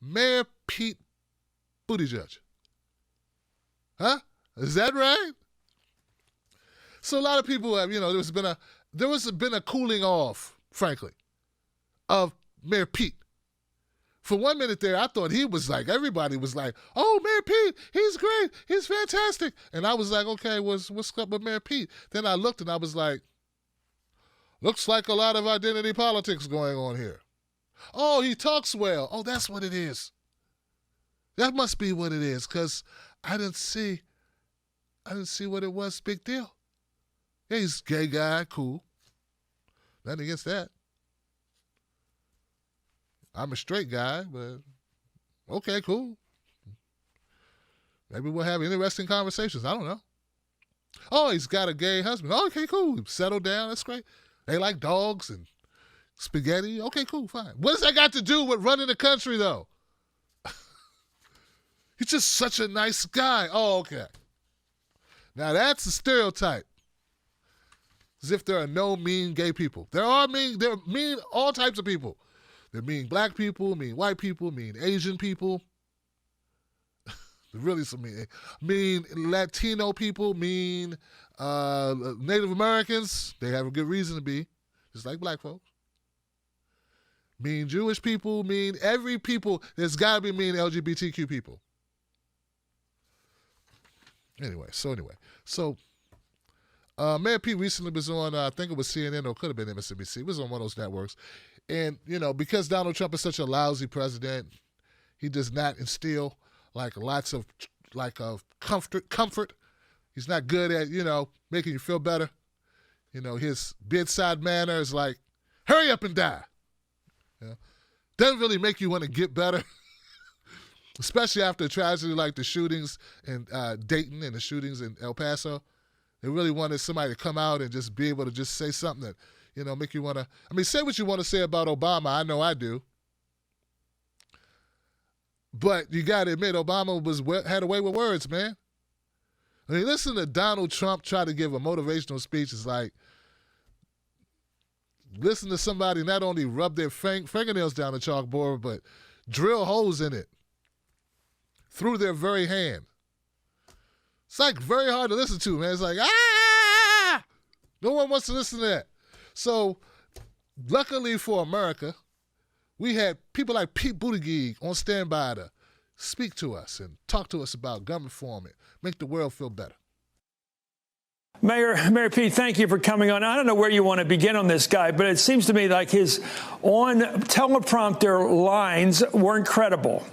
Mayor Pete Buttigieg. Huh? Is that right? So a lot of people have, there was been a cooling off, frankly, of Mayor Pete. For 1 minute there, I thought he was like, everybody was like, oh, Mayor Pete, he's great, he's fantastic. And I was like, okay, what's up with Mayor Pete? Then I looked and I was like, looks like a lot of identity politics going on here. Oh, he talks well. Oh, that's what it is. That must be what it is, because I didn't see what it was. Big deal. Yeah, he's a gay guy, cool. Nothing against that. I'm a straight guy, but okay, cool. Maybe we'll have interesting conversations. I don't know. Oh, he's got a gay husband. Oh, okay, cool. Settle down. That's great. They like dogs and spaghetti. Okay, cool, fine. What does that got to do with running the country, though? He's just such a nice guy. Oh, okay. Now, that's a stereotype. As if there are no mean gay people. There are mean all types of people. They're mean black people, mean white people, mean Asian people. Really some mean Latino people, mean Native Americans. They have a good reason to be, just like black folks. Mean Jewish people, mean every people. There's got to be mean LGBTQ people. Anyway, so Mayor Pete recently was on, I think it was CNN or could have been Msnbc. It was on one of those networks. And, because Donald Trump is such a lousy president, he does not instill lots of comfort. He's not good at, making you feel better. His bedside manner is like, hurry up and die. Doesn't really make you want to get better. Especially after a tragedy like the shootings in Dayton and the shootings in El Paso. They really wanted somebody to come out and just be able to just say something that, make you want to, say what you want to say about Obama. I know I do. But you got to admit, Obama had a way with words, man. Listen to Donald Trump try to give a motivational speech. It's like, listen to somebody not only rub their fingernails down the chalkboard, but drill holes in it through their very hand. It's like very hard to listen to, man. It's like, no one wants to listen to that. So, luckily for America, we had people like Pete Buttigieg on standby to speak to us and talk to us about gun reform and make the world feel better. Mayor Pete, thank you for coming on. I don't know where you want to begin on this guy, but it seems to me like his on teleprompter lines weren't credible.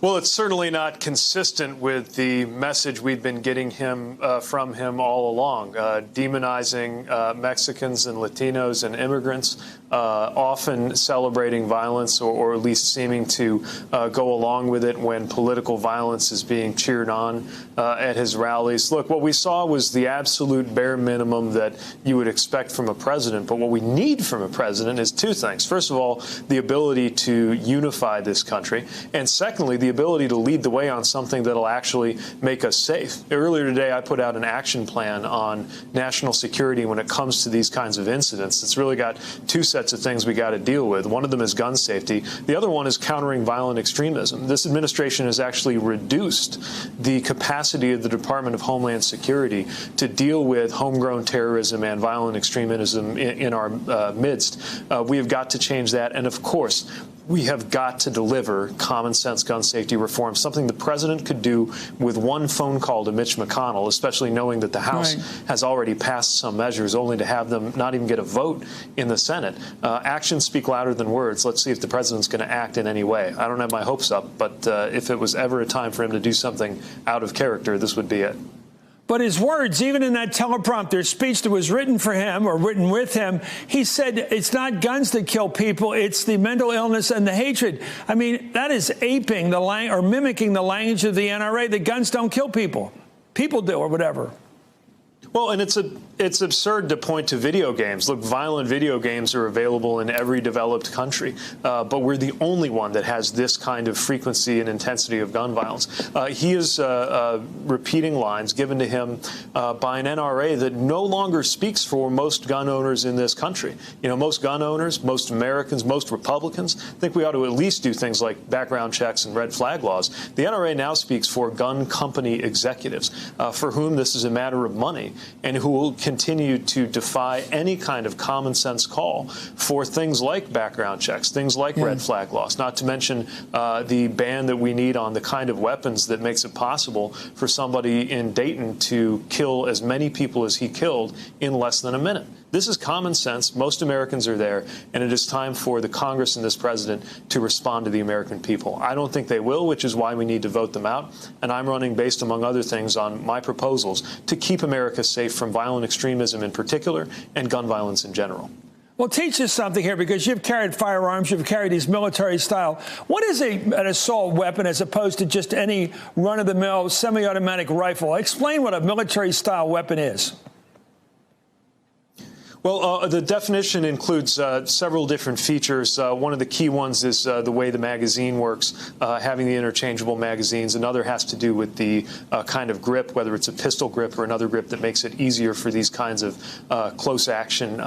Well, it's certainly not consistent with the message we've been getting from him all along, demonizing Mexicans and Latinos and immigrants, often celebrating violence or at least seeming to go along with it when political violence is being cheered on at his rallies. Look, what we saw was the absolute bare minimum that you would expect from a president. But what we need from a president is two things. First of all, the ability to unify this country. And secondly, the ability to lead the way on something that'll actually make us safe. Earlier today, I put out an action plan on national security when it comes to these kinds of incidents. It's really got two sets of things we got to deal with. One of them is gun safety. The other one is countering violent extremism. This administration has actually reduced the capacity of the Department of Homeland Security to deal with homegrown terrorism and violent extremism in our midst. We have got to change that. And of course, we have got to deliver common sense gun safety reform, something the president could do with one phone call to Mitch McConnell, especially knowing that the House has already passed some measures, only to have them not even get a vote in the Senate. Actions speak louder than words. Let's see if the president's going to act in any way. I don't have my hopes up, but if it was ever a time for him to do something out of character, this would be it. But his words, even in that teleprompter speech that was written for him or written with him, he said it's not guns that kill people, it's the mental illness and the hatred. I mean, that is aping the or mimicking the language of the NRA. The guns don't kill people. People do, or whatever. Well, and it's absurd to point to video games. Look, violent video games are available in every developed country, but we're the only one that has this kind of frequency and intensity of gun violence. He is repeating lines given to him by an NRA that no longer speaks for most gun owners in this country. You know, most gun owners, most Americans, most Republicans think we ought to at least do things like background checks and red flag laws. The NRA now speaks for gun company executives, for whom this is a matter of money, and who will continue to defy any kind of common sense call for things like background checks, things like red flag laws, not to mention the ban that we need on the kind of weapons that makes it possible for somebody in Dayton to kill as many people as he killed in less than a minute. This is common sense. Most Americans are there, and it is time for the Congress and this president to respond to the American people. I don't think they will, which is why we need to vote them out. And I'm running based, among other things, on my proposals to keep America safe from violent extremism in particular and gun violence in general. Well, teach us something here, because you've carried firearms, you've carried these military style. What is an assault weapon as opposed to just any run-of-the-mill semi-automatic rifle? Explain what a military style weapon is. Well, the definition includes several different features. One of the key ones is the way the magazine works, having the interchangeable magazines. Another has to do with the kind of grip, whether it's a pistol grip or another grip that makes it easier for these kinds of close action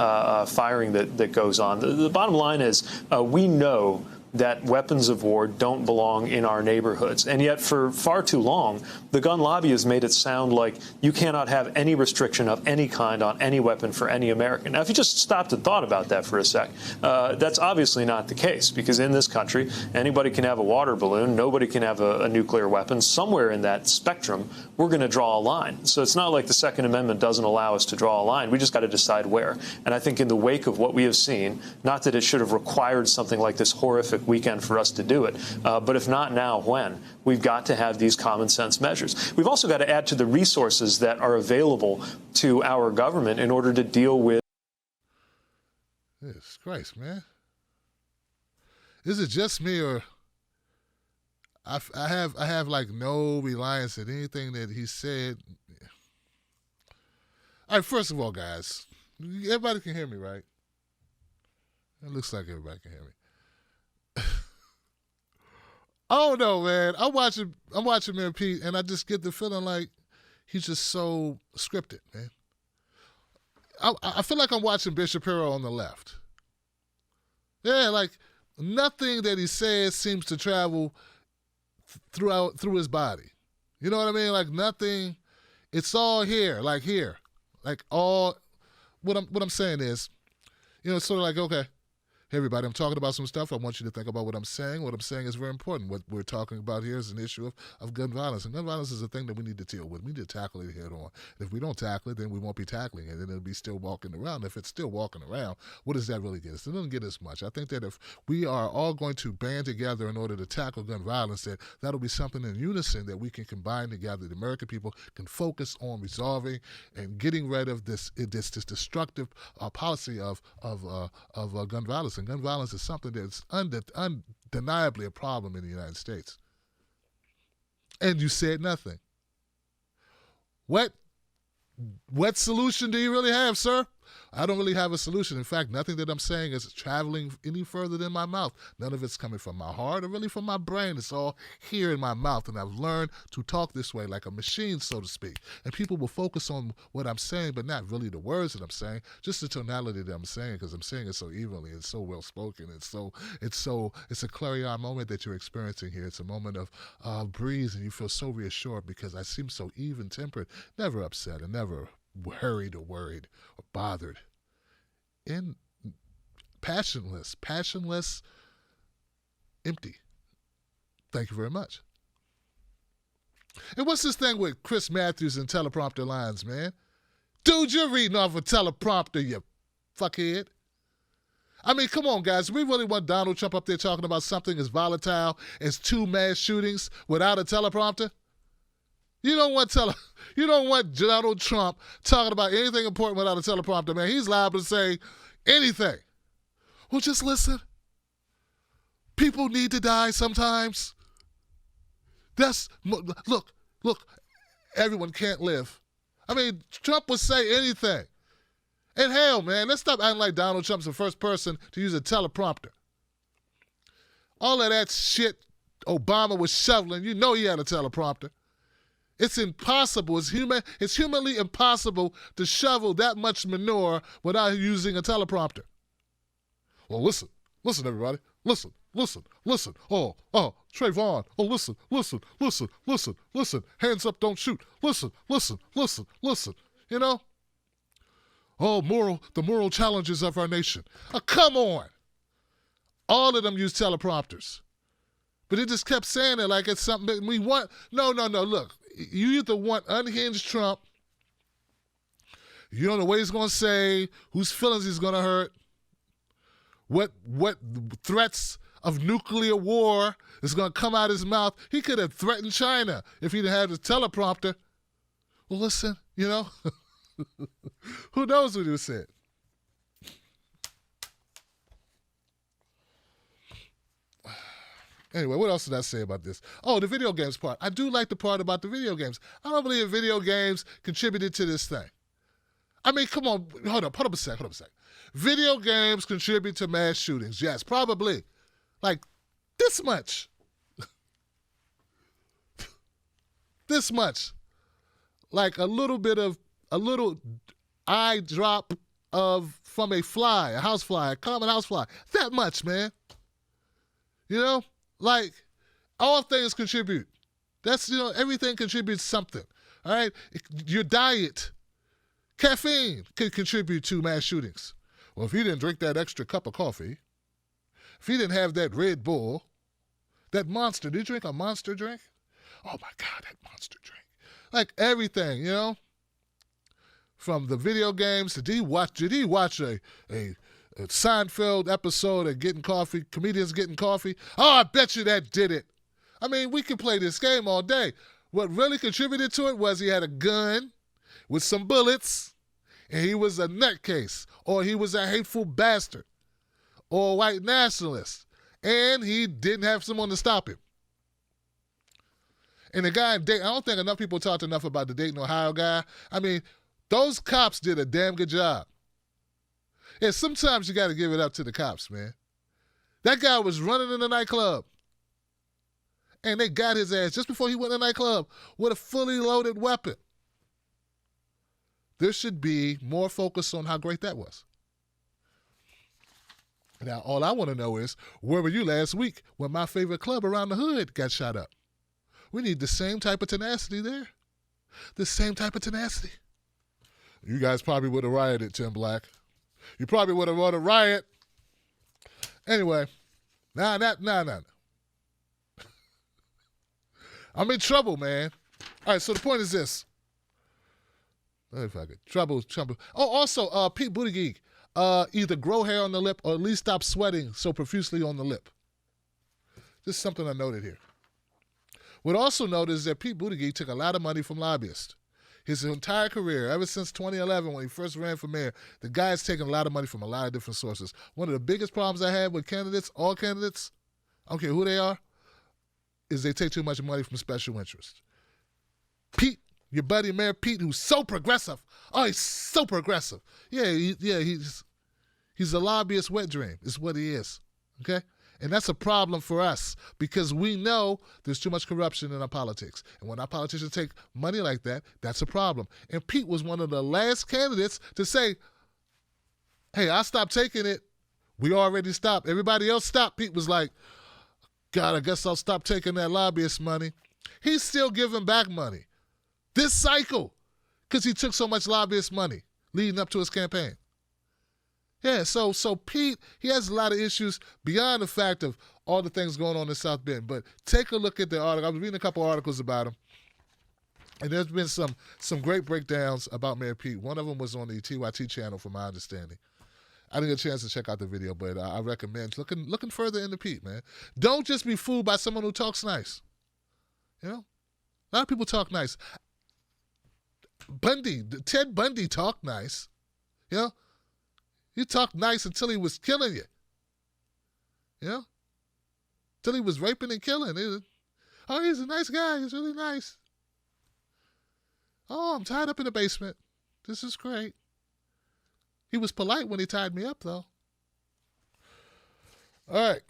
firing that goes on. The bottom line is we know that weapons of war don't belong in our neighborhoods. And yet for far too long, the gun lobby has made it sound like you cannot have any restriction of any kind on any weapon for any American. Now, if you just stopped and thought about that for a sec, that's obviously not the case, because in this country, anybody can have a water balloon. Nobody can have a nuclear weapon. Somewhere in that spectrum, we're going to draw a line. So it's not like the Second Amendment doesn't allow us to draw a line. We just got to decide where. And I think in the wake of what we have seen, not that it should have required something like this horrific weekend for us to do it, but if not now, when? We've got to have these common sense measures. We've also got to add to the resources that are available to our government in order to deal with. Jesus Christ, man. Is it just me, or I have like no reliance on anything that he said? All right, first of all, guys, everybody can hear me, right? It looks like everybody can hear me. Oh no, man! I'm watching Man Pete, and I just get the feeling like he's just so scripted, man. I feel like I'm watching Ben Shapiro on the left. Yeah, like nothing that he says seems to travel through his body. You know what I mean? Like nothing. It's all here, like here, like all. What I'm saying is, you know, it's sort of like, okay, hey everybody, I'm talking about some stuff. I want you to think about what I'm saying. What I'm saying is very important. What we're talking about here is an issue of gun violence. And gun violence is a thing that we need to deal with. We need to tackle it head on. And if we don't tackle it, then we won't be tackling it. And it'll be still walking around. If it's still walking around, what does that really get us? It doesn't get us much. I think that if we are all going to band together in order to tackle gun violence, that'll be something in unison that we can combine together. The American people can focus on resolving and getting rid of this destructive policy of gun violence. And gun violence is something that's undeniably a problem in the United States. And you said nothing. What solution do you really have, sir? I don't really have a solution. In fact, nothing that I'm saying is traveling any further than my mouth. None of it's coming from my heart or really from my brain. It's all here in my mouth, and I've learned to talk this way like a machine, so to speak. And people will focus on what I'm saying, but not really the words that I'm saying, just the tonality that I'm saying, because I'm saying it so evenly and so well spoken. It's a clarion moment that you're experiencing here. It's a moment of breeze, and you feel so reassured because I seem so even-tempered, never upset and never hurried or worried or bothered, and passionless, empty. Thank you very much. And what's this thing with Chris Matthews and teleprompter lines, man? Dude, you're reading off a teleprompter, you fuckhead. I mean, come on, guys. We really want Donald Trump up there talking about something as volatile as 2 mass shootings without a teleprompter? You don't want Donald Trump talking about anything important without a teleprompter, man. He's liable to say anything. Well, just listen. People need to die sometimes. Look, everyone can't live I mean, Trump would say anything. And hell, man, let's stop acting like Donald Trump's the first person to use a teleprompter. All of that shit Obama was shoveling, you know he had a teleprompter. It's impossible. It's humanly impossible to shovel that much manure without using a teleprompter. Well, listen, everybody. Listen. Oh, Trayvon. Oh, listen. Hands up, don't shoot. Listen. You know? Oh, the moral challenges of our nation. Oh, come on. All of them use teleprompters. But it just kept saying it like it's something that we want. No. Look, you either want unhinged Trump, you don't know what he's going to say, whose feelings he's going to hurt, what threats of nuclear war is going to come out of his mouth. He could have threatened China if he'd had his teleprompter. Well, listen, you know, who knows what he said. Anyway, what else did I say about this? Oh, the video games part. I do like the part about the video games. I don't believe video games contributed to this thing. I mean, come on. Hold up a sec. Video games contribute to mass shootings. Yes, probably. Like this much. This much. Like a little eye drop from a fly, a housefly, a common housefly. That much, man. You know? Like, all things contribute. That's, you know, everything contributes something. All right? Your diet, caffeine could contribute to mass shootings. Well, if you didn't drink that extra cup of coffee, if you didn't have that Red Bull, that Monster, did you drink a Monster drink? Oh my God, that Monster drink. Like everything, you know? From the video games to did he watch a Seinfeld episode of getting coffee, comedians getting coffee? Oh, I bet you that did it. I mean, we could play this game all day. What really contributed to it was he had a gun with some bullets, and he was a nutcase, or he was a hateful bastard, or a white nationalist, and he didn't have someone to stop him. And the guy in Dayton, I don't think enough people talked enough about the Dayton, Ohio guy. I mean, those cops did a damn good job. Yeah, sometimes you got to give it up to the cops, man. That guy was running in the nightclub, and they got his ass just before he went in the nightclub with a fully loaded weapon. There should be more focus on how great that was. Now, all I want to know is, where were you last week when my favorite club around the hood got shot up? We need the same type of tenacity there. The same type of tenacity. You guys probably would have rioted, Tim Black. You probably would have run a riot. Anyway, nah. I'm in trouble, man. All right, so the point is this. If I could. Trouble. Oh, also, Pete Buttigieg, either grow hair on the lip or at least stop sweating so profusely on the lip. Just something I noted here. What also noted is that Pete Buttigieg took a lot of money from lobbyists. His entire career, ever since 2011 when he first ran for mayor, the guy has taken a lot of money from a lot of different sources. One of the biggest problems I have with candidates, all candidates, I don't care who they are, is they take too much money from special interests. Pete, your buddy Mayor Pete, who's so progressive. Oh, he's so progressive. He's a lobbyist wet dream is what he is, okay? And that's a problem for us because we know there's too much corruption in our politics. And when our politicians take money like that, that's a problem. And Pete was one of the last candidates to say, hey, I stopped taking it. We already stopped. Everybody else stopped. Pete was like, God, I guess I'll stop taking that lobbyist money. He's still giving back money this cycle because he took so much lobbyist money leading up to his campaign. Yeah, so Pete, he has a lot of issues beyond the fact of all the things going on in South Bend. But take a look at the article. I was reading a couple articles about him, and there's been some great breakdowns about Mayor Pete. One of them was on the TYT channel, from my understanding. I didn't get a chance to check out the video, but I recommend looking further into Pete, man. Don't just be fooled by someone who talks nice. You know? A lot of people talk nice. Ted Bundy talked nice. You know? He talked nice until he was killing you. You know? Until he was raping and killing. He's a nice guy. He's really nice. Oh, Oh, I'm tied up in the basement. This is great. He was polite when he tied me up, though. All right.